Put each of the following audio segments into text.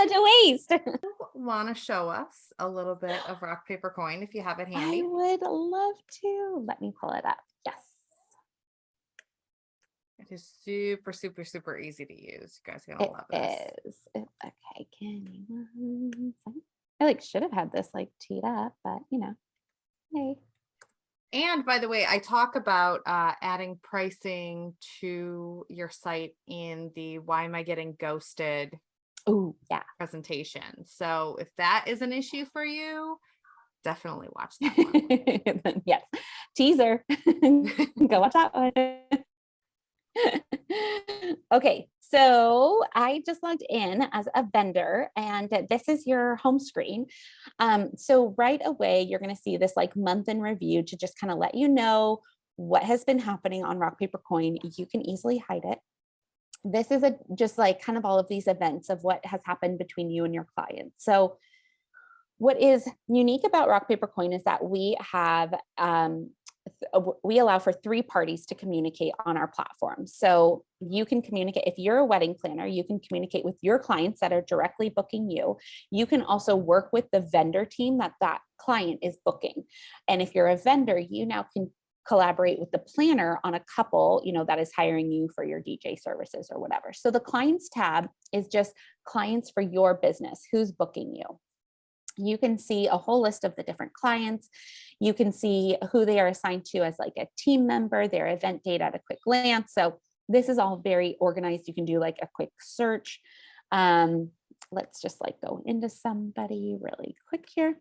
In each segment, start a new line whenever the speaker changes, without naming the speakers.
such a waste.
Want to show us a little bit of rock, paper, coin if you have it
I
handy?
would love to. Let me pull it up. Yes.
It is super, super, super easy to use. You guys are
It
gonna love this.
is. Okay, give me 1 second. I like should have had this like teed up, but hey.
And by the way, I talk about adding pricing to your site in the Why Am I Getting Ghosted
Oh, yeah.
presentation. So if that is an issue for you, definitely watch that one.
Yes. Teaser. Go watch that one. Okay, so I just logged in as a vendor and this is your home screen. So right away, you're going to see this like month in review to just kind of let you know what has been happening on Rock Paper Coin. You can easily hide it. This is just like kind of all of these events of what has happened between you and your client. So what is unique about Rock Paper Coin is that we have we allow for 3 parties to communicate on our platform. So you can communicate, if you're a wedding planner, you can communicate with your clients that are directly booking you. You can also work with the vendor team that client is booking. And if you're a vendor, you now can collaborate with the planner on a couple, that is hiring you for your DJ services or whatever. So the clients tab is just clients for your business, who's booking you. You can see a whole list of the different clients. You can see who they are assigned to as like a team member, their event date at a quick glance. So this is all very organized. You can do like a quick search. Let's just like go into somebody really quick here.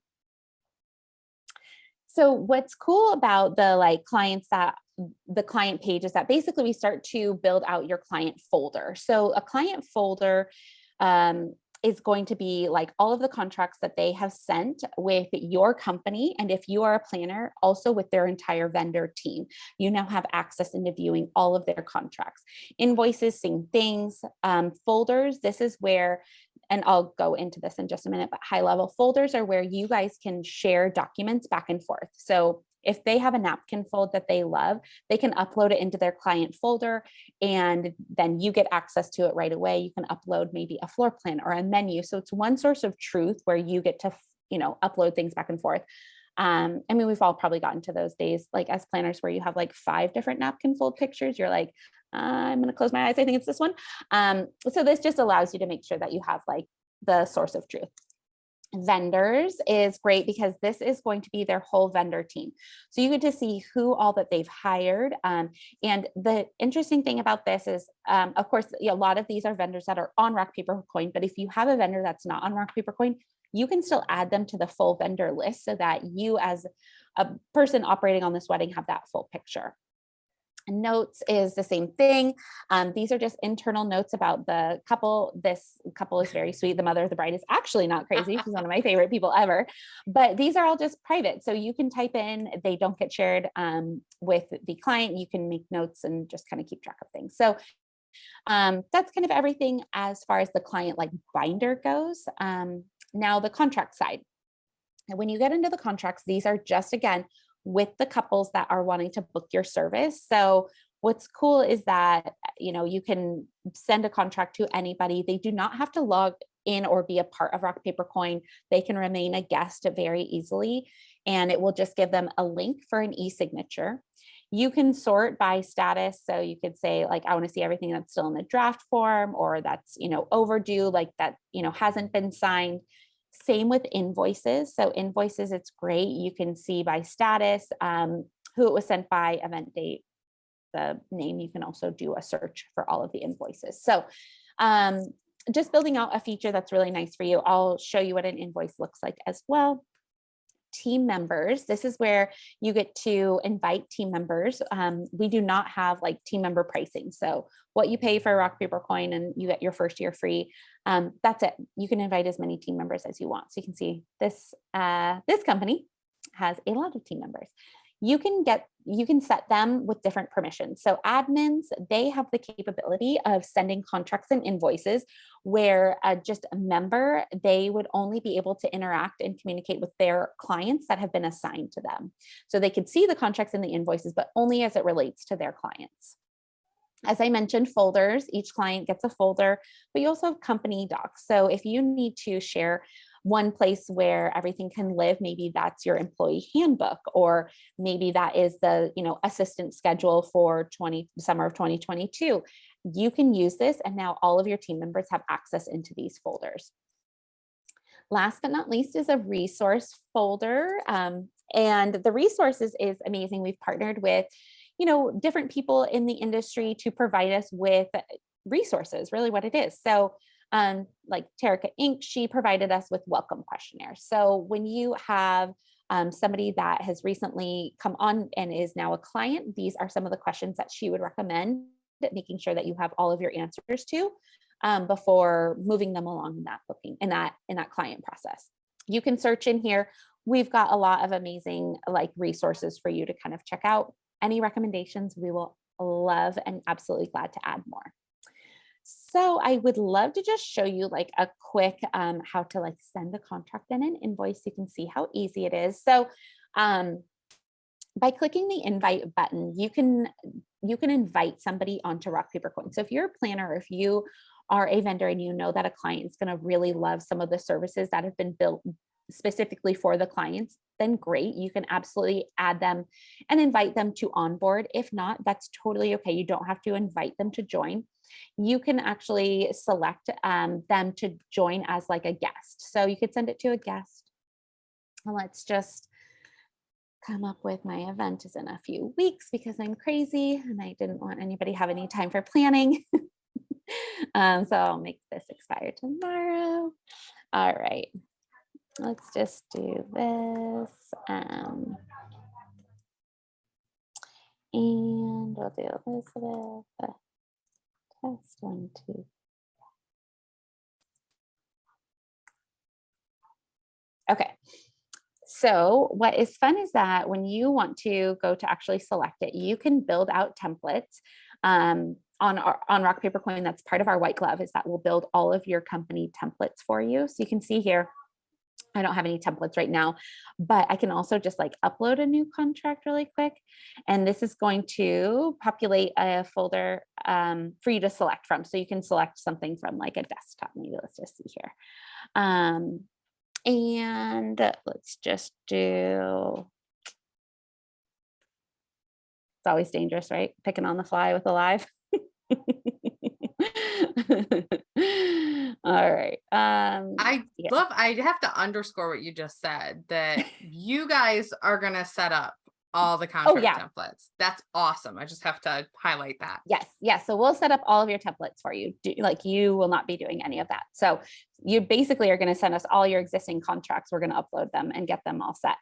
So what's cool about the client page is that basically we start to build out your client folder. So a client folder is going to be like all of the contracts that they have sent with your company. And if you are a planner, also with their entire vendor team, you now have access into viewing all of their contracts. Invoices, same things. Folders, this is where, and I'll go into this in just a minute, but high level folders are where you guys can share documents back and forth. So if they have a napkin fold that they love, they can upload it into their client folder and then you get access to it right away. You can upload maybe a floor plan or a menu. So it's one source of truth where you get to, upload things back and forth. I mean, we've all probably gotten to those days, like as planners where you have like 5 different napkin fold pictures. You're like, I'm going to close my eyes. I think it's this one. So this just allows you to make sure that you have like the source of truth. Vendors is great because this is going to be their whole vendor team. So you get to see who all that they've hired. And the interesting thing about this is, of course, a lot of these are vendors that are on Rock Paper Coin, but if you have a vendor that's not on Rock Paper Coin, you can still add them to the full vendor list so that you as a person operating on this wedding have that full picture. Notes is the same thing. These are just internal notes about the couple. This couple is very sweet. The mother of the bride is actually not crazy. She's one of my favorite people ever, but these are all just private. So you can type in, they don't get shared with the client. You can make notes and just kind of keep track of things. So that's kind of everything as far as the client like binder goes. Now the contract side. And when you get into the contracts, these are just, again, with the couples that are wanting to book your service. So what's cool is that, you can send a contract to anybody. They do not have to log in or be a part of Rock Paper Coin. They can remain a guest very easily, and it will just give them a link for an e-signature. You can sort by status. So you could say like, I want to see everything that's still in the draft form or that's, overdue, like that, hasn't been signed. Same with invoices. So invoices, it's great. You can see by status, who it was sent by, event date, the name. You can also do a search for all of the invoices. So just building out a feature that's really nice for you. I'll show you what an invoice looks like as well. Team members. This is where you get to invite team members. We do not have like team member pricing. So what you pay for Rock Paper Coin and you get your first year free. That's it. You can invite as many team members as you want. So you can see this, this company has a lot of team members. You can set them with different permissions. So admins, they have the capability of sending contracts and invoices where just a member, they would only be able to interact and communicate with their clients that have been assigned to them. So they could see the contracts and the invoices, but only as it relates to their clients. As I mentioned, folders, each client gets a folder, but you also have company docs. So if you need to share one place where everything can live, maybe that's your employee handbook, or maybe that is the, assistant schedule for summer of 2022. You can use this, and now all of your team members have access into these folders. Last but not least is a resource folder. And the resources is amazing. We've partnered with, different people in the industry to provide us with resources, really what it is. So like Terica Inc., she provided us with welcome questionnaires. So when you have somebody that has recently come on and is now a client, these are some of the questions that she would recommend, making sure that you have all of your answers to before moving them along in that booking, in that client process. You can search in here. We've got a lot of amazing resources for you to kind of check out. Any recommendations, we will love and absolutely glad to add more. So I would love to just show you a quick how to send a contract and an invoice. You can see how easy it is. So by clicking the invite button, you can invite somebody onto Rock Paper Coin. So if you're a planner, or if you are a vendor and you know that a client is going to really love some of the services that have been built specifically for the clients, then great. You can absolutely add them and invite them to onboard. If not, that's totally okay. You don't have to invite them to join. You can actually select them to join as a guest. So you could send it to a guest. And let's just come up with my event is in a few weeks because I'm crazy and I didn't want anybody to have any time for planning. So I'll make this expire tomorrow. All right. Let's just do this. And we'll do Elizabeth. Test 1, 2. Okay. So what is fun is that when you want to go to actually select it, you can build out templates on Rock Paper Coin. That's part of our white glove, is that we'll build all of your company templates for you. So you can see here, I don't have any templates right now, but I can also just upload a new contract really quick. And this is going to populate a folder for you to select from. So you can select something from a desktop. Maybe let's just see here. And let's just do, it's always dangerous, right? Picking on the fly with a live. All right.
I have to underscore what you just said, that you guys are going to set up all the contract templates. That's awesome. I just have to highlight that.
Yes. So we'll set up all of your templates for you. You will not be doing any of that. So you basically are going to send us all your existing contracts. We're going to upload them and get them all set.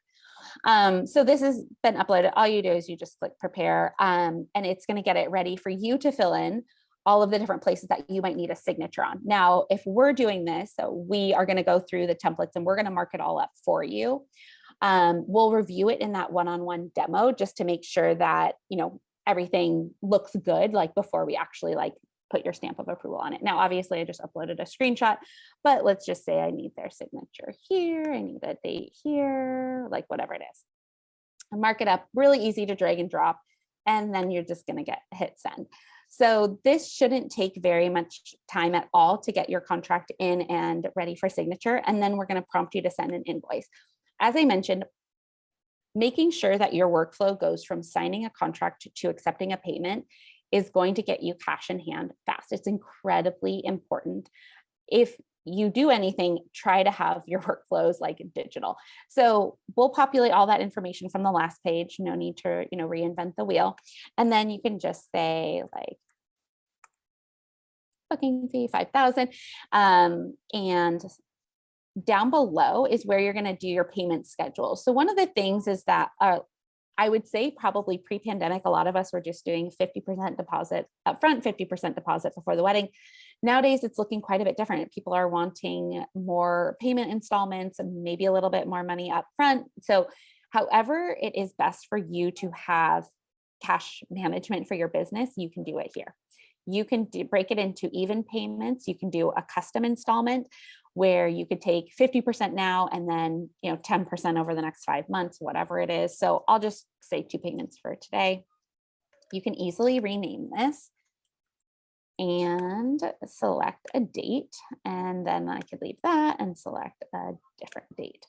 So this has been uploaded. All you do is you just click prepare, and it's going to get it ready for you to fill in all of the different places that you might need a signature on. Now, if we're doing this, so we are going to go through the templates and we're going to mark it all up for you. We'll review it in that one-on-one demo just to make sure that, everything looks good, before we actually put your stamp of approval on it. Now, obviously I just uploaded a screenshot, but let's just say I need their signature here. I need a date here, whatever it is. And mark it up, really easy to drag and drop. And then you're just going to hit send. So this shouldn't take very much time at all to get your contract in and ready for signature. And then we're going to prompt you to send an invoice. As I mentioned, making sure that your workflow goes from signing a contract to accepting a payment is going to get you cash in hand fast. It's incredibly important. If you do anything, try to have your workflows digital. So we'll populate all that information from the last page. No need to, reinvent the wheel. And then you can just say booking fee 5,000. And down below is where you're going to do your payment schedule. So one of the things is that I would say probably pre-pandemic, a lot of us were just doing 50% deposit upfront, 50% deposit before the wedding. Nowadays, it's looking quite a bit different. People are wanting more payment installments and maybe a little bit more money up front. So however it is best for you to have cash management for your business, you can do it here. You can break it into even payments. You can do a custom installment where you could take 50% now and then 10% over the next 5 months, whatever it is. So I'll just say 2 payments for today. You can easily rename this and select a date. And then I could leave that and select a different date.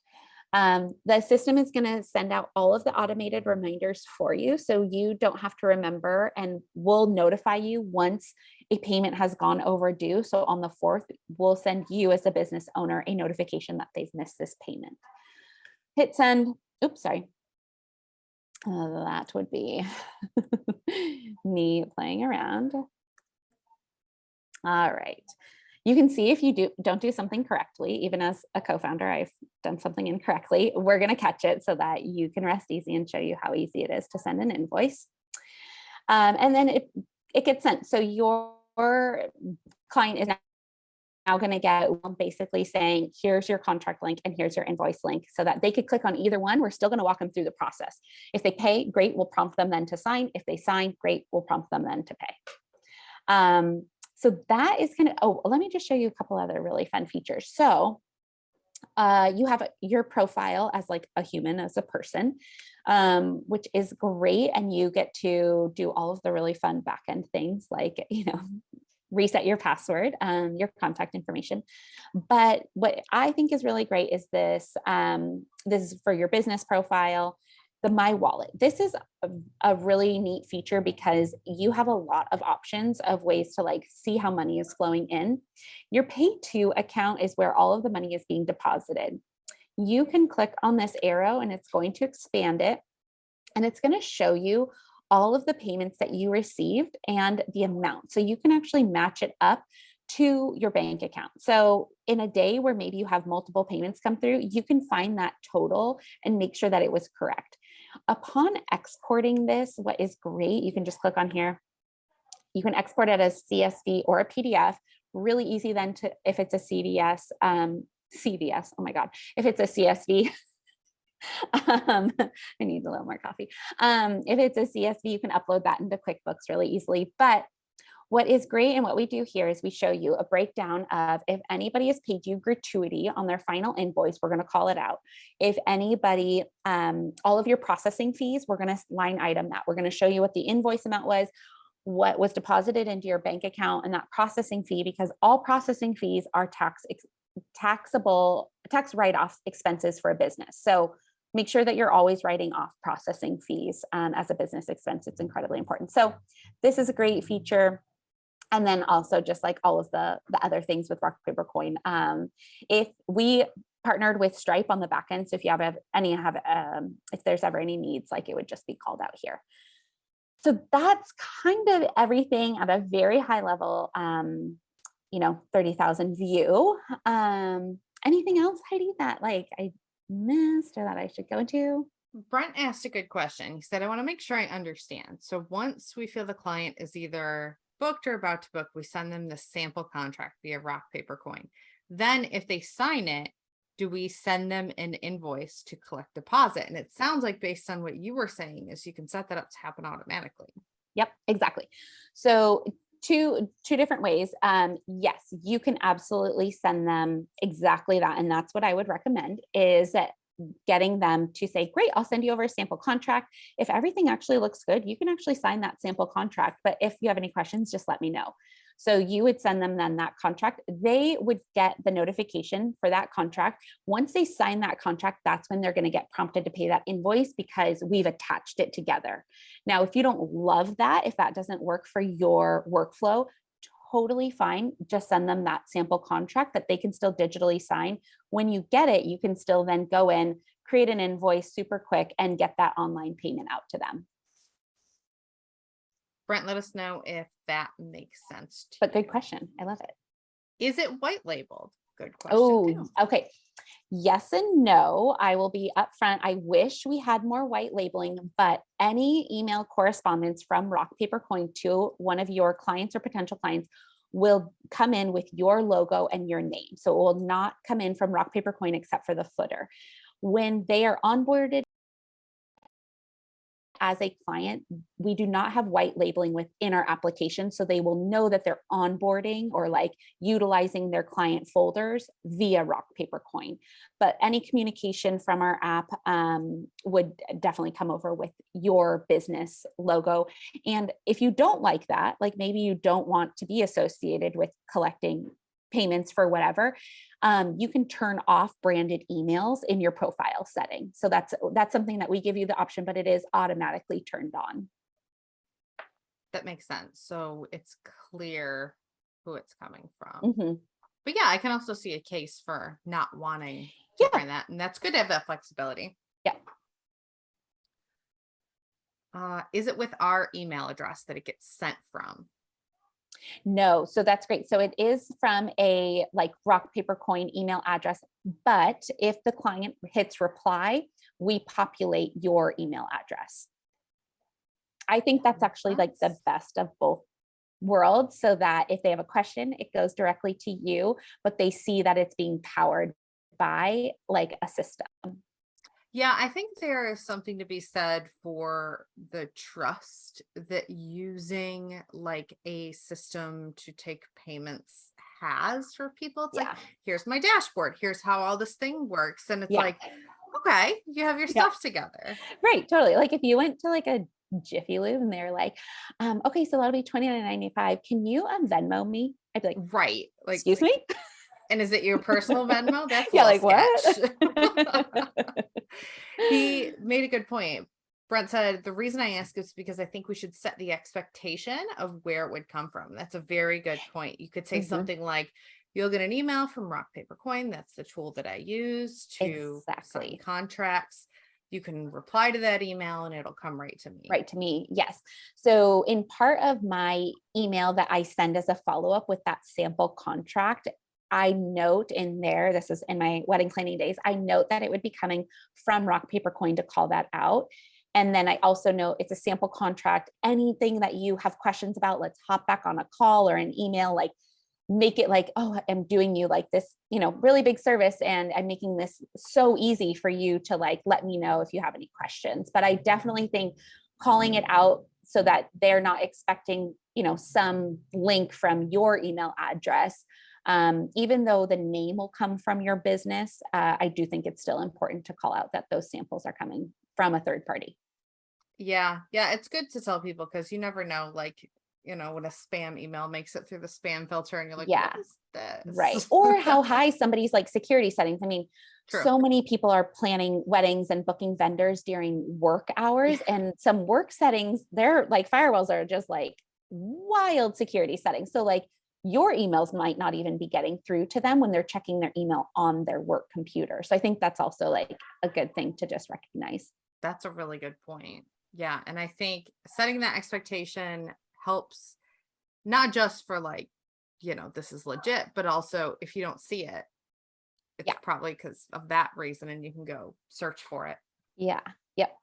The system is going to send out all of the automated reminders for you, so you don't have to remember, and we'll notify you once a payment has gone overdue. So on the 4th, we'll send you as a business owner a notification that they've missed this payment. Hit send. Oops, sorry. That would be me playing around. All right. You can see if you don't do something correctly, even as a co-founder, I've done something incorrectly. We're going to catch it so that you can rest easy and show you how easy it is to send an invoice. And then it gets sent. So your client is now going to get basically saying, here's your contract link and here's your invoice link, so that they could click on either one. We're still going to walk them through the process. If they pay, great, we'll prompt them then to sign. If they sign, great, we'll prompt them then to pay. So that is kind of, oh, let me just show you a couple other really fun features. So you have your profile as like a human, as a person, which is great. And you get to do all of the really fun backend things like, reset your password, your contact information. But what I think is really great is this, this is for your business profile, the My Wallet. This is a really neat feature because you have a lot of options of ways to like see how money is flowing in. Your Pay-to account is where all of the money is being deposited. You can click on this arrow and it's going to expand it, and it's going to show you all of the payments that you received and the amount. So you can actually match it up to your bank account. So in a day where maybe you have multiple payments come through, you can find that total and make sure that it was correct. Upon exporting this, what is great, you can just click on here. You can export it as CSV or a PDF. Really easy then to, if it's a CVS, oh my God, if it's a CSV, I need a little more coffee. If it's a CSV, you can upload that into QuickBooks really easily. But what is great and what we do here is we show you a breakdown of if anybody has paid you gratuity on their final invoice, we're going to call it out. If anybody, all of your processing fees, we're going to line item that. We're going to show you what the invoice amount was, what was deposited into your bank account, and that processing fee, because all processing fees are taxable, tax write-off expenses for a business. So make sure that you're always writing off processing fees as a business expense. It's incredibly important. So this is a great feature. And then also just like all of the other things with Rock Paper Coin. If we partnered with Stripe on the back end, so if you have any, if there's ever any needs, like it would just be called out here. So that's kind of everything at a very high level, 30,000 view. Anything else, Heidi, that like I missed or that I should go into?
Brent asked a good question. He said, I want to make sure I understand. So once we feel the client is either booked or about to book, we send them the sample contract via Rock Paper Coin. Then if they sign it, do we send them an invoice to collect deposit? And it sounds like based on what you were saying is you can set that up to happen automatically.
Yep, exactly. So two different ways. Yes, you can absolutely send them exactly that. And that's what I would recommend, is that getting them to say, great, I'll send you over a sample contract. If everything actually looks good, you can actually sign that sample contract. But if you have any questions, just let me know. So you would send them then that contract. They would get the notification for that contract. Once they sign that contract, that's when they're going to get prompted to pay that invoice, because we've attached it together. Now, if you don't love that, if that doesn't work for your workflow, totally fine. Just send them that sample contract that they can still digitally sign. When you get it, you can still then go in, create an invoice super quick, and get that online payment out to them.
Brent, let us know if that makes sense.
But good question. I love it.
Is it white labeled? Good question.
Oh, okay. Yes and no. I will be upfront. I wish we had more white labeling, but any email correspondence from Rock Paper Coin to one of your clients or potential clients will come in with your logo and your name. So it will not come in from Rock Paper Coin except for the footer. When they are onboarded as a client, we do not have white labeling within our application. So they will know that they're onboarding or like utilizing their client folders via Rock Paper Coin. But any communication from our app would definitely come over with your business logo. And if you don't like that, like maybe you don't want to be associated with collecting payments for whatever, you can turn off branded emails in your profile setting. So that's something that we give you the option, but it is automatically turned on.
That makes sense. So it's clear who it's coming from.
Mhm.
But yeah, I can also see a case for not wanting to
Yeah.
find that. And that's good to have that flexibility.
Yeah.
Is it with our email address that it gets sent from?
No, so that's great. So it is from a like Rock Paper Coin email address, but if the client hits reply, we populate your email address. I think that's actually like the best of both worlds, so that if they have a question, it goes directly to you, but they see that it's being powered by like a system.
Yeah, I think there is something to be said for the trust that using like a system to take payments has for people. It's like,
Yeah.
here's my dashboard, here's how all this thing works. And it's
Yeah.
like, okay, you have your
Yeah.
stuff together.
Right. Totally. Like if you went to like a Jiffy Lube and they're like, okay, so that'll be $29.95. Can you Venmo me? I'd be like,
Right. Like,
excuse me?
and is it your personal Venmo? That's a
Yeah,
little
like
sketch.
what?
He made a good point. Brent said, the reason I ask is because I think we should set the expectation of where it would come from. That's a very good point. You could say
Mhm.
something like, you'll get an email from Rock Paper Coin. That's the tool that I use to sign
Exactly.
contracts. You can reply to that email and it'll come right to me.
Right to me. Yes. So in part of my email that I send as a follow-up with that sample contract, I note in there, this is in my wedding planning days, I note that it would be coming from Rock Paper Coin to call that out. And then I also note it's a sample contract. Anything that you have questions about, let's hop back on a call or an email, like make it like, oh, I'm doing you like this, really big service. And I'm making this so easy for you to like, let me know if you have any questions. But I definitely think calling it out so that they're not expecting, some link from your email address. Even though the name will come from your business, I do think it's still important to call out that those samples are coming from a third party.
Yeah. Yeah. It's good to tell people because you never know, like, when a spam email makes it through the spam filter and you're like,
Yeah.
what is this?
Right. Or how high somebody's like security settings. I mean,
True.
so many people are planning weddings and booking vendors during work hours, and some work settings, their like firewalls are just like wild security settings. So like your emails might not even be getting through to them when they're checking their email on their work computer. So I think that's also like a good thing to just recognize.
That's a really good point. Yeah. And I think setting that expectation helps not just for like, this is legit, but also if you don't see it, it's probably because of that reason and you can go search for it.
Yeah. Yep.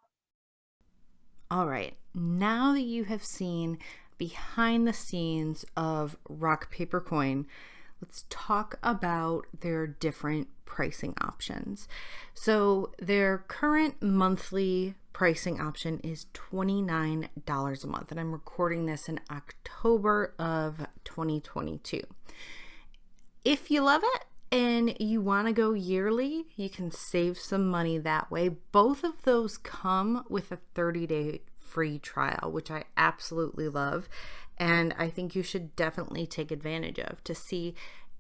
All right. Now that you have seen behind the scenes of Rock Paper Coin, let's talk about their different pricing options. So their current monthly pricing option is $29 a month, and I'm recording this in October of 2022. If you love it and you want to go yearly, you can save some money that way. Both of those come with a 30-day free trial, which I absolutely love, and I think you should definitely take advantage of to see,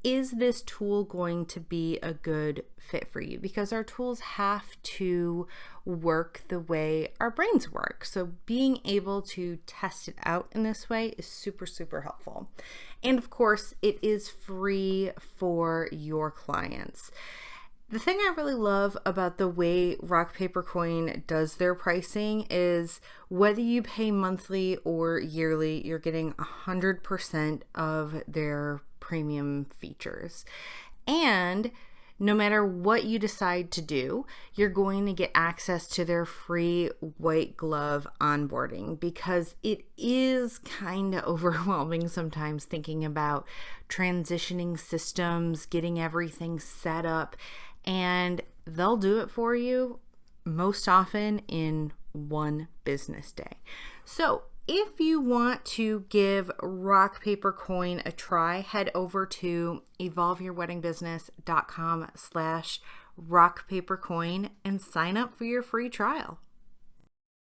is this tool going to be a good fit for you? Because our tools have to work the way our brains work. So being able to test it out in this way is super, super helpful. And of course, it is free for your clients. The thing I really love about the way Rock Paper Coin does their pricing is whether you pay monthly or yearly, you're getting 100% of their premium features. And no matter what you decide to do, you're going to get access to their free white glove onboarding, because it is kind of overwhelming sometimes thinking about transitioning systems, getting everything set up, and they'll do it for you most often in 1 business day. So if you want to give Rock Paper Coin a try, head over to evolveyourweddingbusiness.com/rockpapercoin and sign up for your free trial.